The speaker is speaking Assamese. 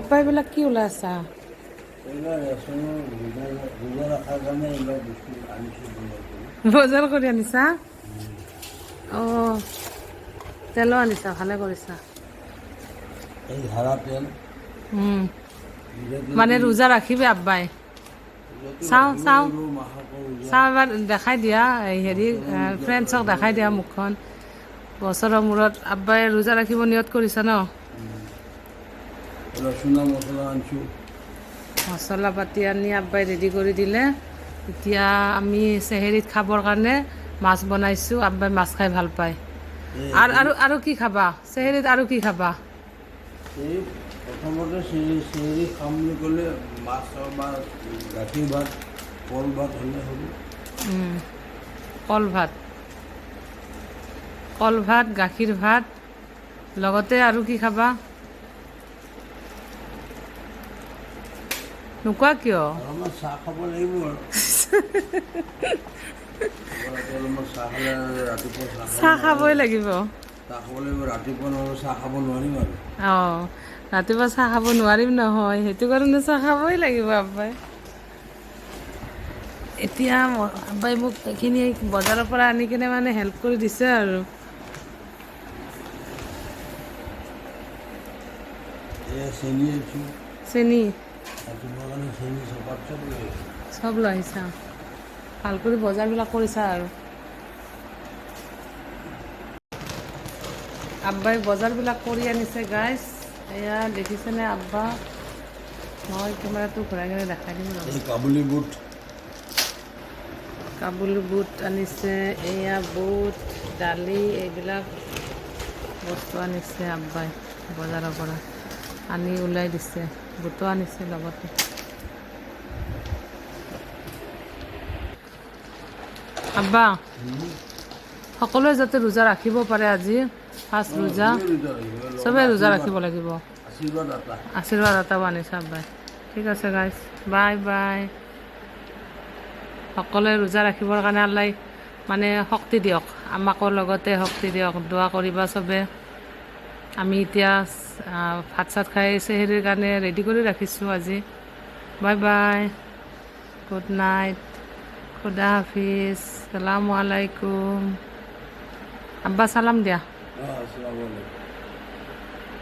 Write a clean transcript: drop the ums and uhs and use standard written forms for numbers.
আব্বা এইবিলাক কি ওলাই আছা? বজাৰ কৰি আনিছা? অঁ, তেলো আনিছা, ভালে কৰিছা। এই ধাৰা তেল মানে ৰোজা ৰাখিবি আব্বাই। চাওঁ এবাৰ দেখাই দিয়া, হেৰি ফ্ৰেণ্ডছক দেখাই দিয়া মুখখন। বছৰৰ মূৰত আব্বাই ৰোজা ৰাখিব নিয়ত কৰিছা ন? ৰচুনা মছলা আনিছোঁ। মছলা পাতি আনি আব্বাই ৰেডি কৰি দিলে। এতিয়া আমি চেহেৰিত খাবৰ কাৰণে মাছ বনাইছোঁ। আব্বাই মাছ খাই ভাল পায়। আৰু কি খাবা চেহেৰিত, আৰু কি খাবা? এই প্ৰথমতে চেহেৰি খাম বুলি ক'লে মাছ বা গাখীৰ ভাত, কল ভাত হ'লে হ'ব। কল ভাত, কল ভাত, গাখীৰ ভাত, লগতে আৰু কি খাবা? নোকোৱা কিয়? অলপমান চাহ খাব লাগিব আৰু। অলপমান চাহ খালে ৰাতিপুৱা চাহ খাবই লাগিব। চাহ খাব লাগিব, ৰাতিপুৱা নহ'লে চাহ খাব নোৱাৰিম আৰু। অঁ, ৰাতিপুৱা চাহ খাব নোৱাৰিম নহয়, সেইটো কাৰণে চাহ খাবই লাগিব আব্বাই। এতিয়া আব্বাই মোক এইখিনি বজাৰৰ পৰা আনি কিনে মানে হেল্প কৰি দিছে আৰু। এয়া চেনি আনিছোঁ। চেনি ৰাতিপুৱাৰ কাৰণে চেনি চাহপাত চব লৈ আহিছোঁ। চব লৈ আহিছা, ভাল কৰি বজাৰবিলাক কৰিছা আৰু। আব্বাই বজাৰবিলাক কৰি আনিছে গাইজ। এয়া দেখিছেনে আব্বা? মই কেমেৰাটো ঘূৰাই কিনে দেখাই দিম ৰ'ব। এই কাবুলী বুট, কাবুলী বুট আনিছে, এয়া বুট, দালি, এইবিলাক বস্তু আনিছে আব্বাই বজাৰৰ পৰা। আনি ওলাই দিছে, বুটো আনিছে লগতে। আব্বা, সকলোৱে যাতে ৰোজা ৰাখিব পাৰে আজি, ফাৰ্ষ্ট ৰোজা, চবেই ৰোজা ৰাখিব লাগিব। আশীৰ্বাদ আটা। আশীৰ্বাদ এটাও আনিছে আব্বাই। ঠিক আছে গাইজ, বাই বাই। সকলোৱে ৰোজা ৰাখিবৰ কাৰণে আল্লাই মানে শক্তি দিয়ক, আমাকো লগতে শক্তি দিয়ক। দোৱা কৰিবা চবে। আমি এতিয়া ভাত চাত খাই চেহেৰিৰ কাৰণে ৰেডি কৰি ৰাখিছোঁ আজি। বাই বাই, গুড নাইট, খুদা হাফিজ, ছালামু আলাইকুম। আব্বা চালাম দিয়া। আসসালামু আলাইকুম।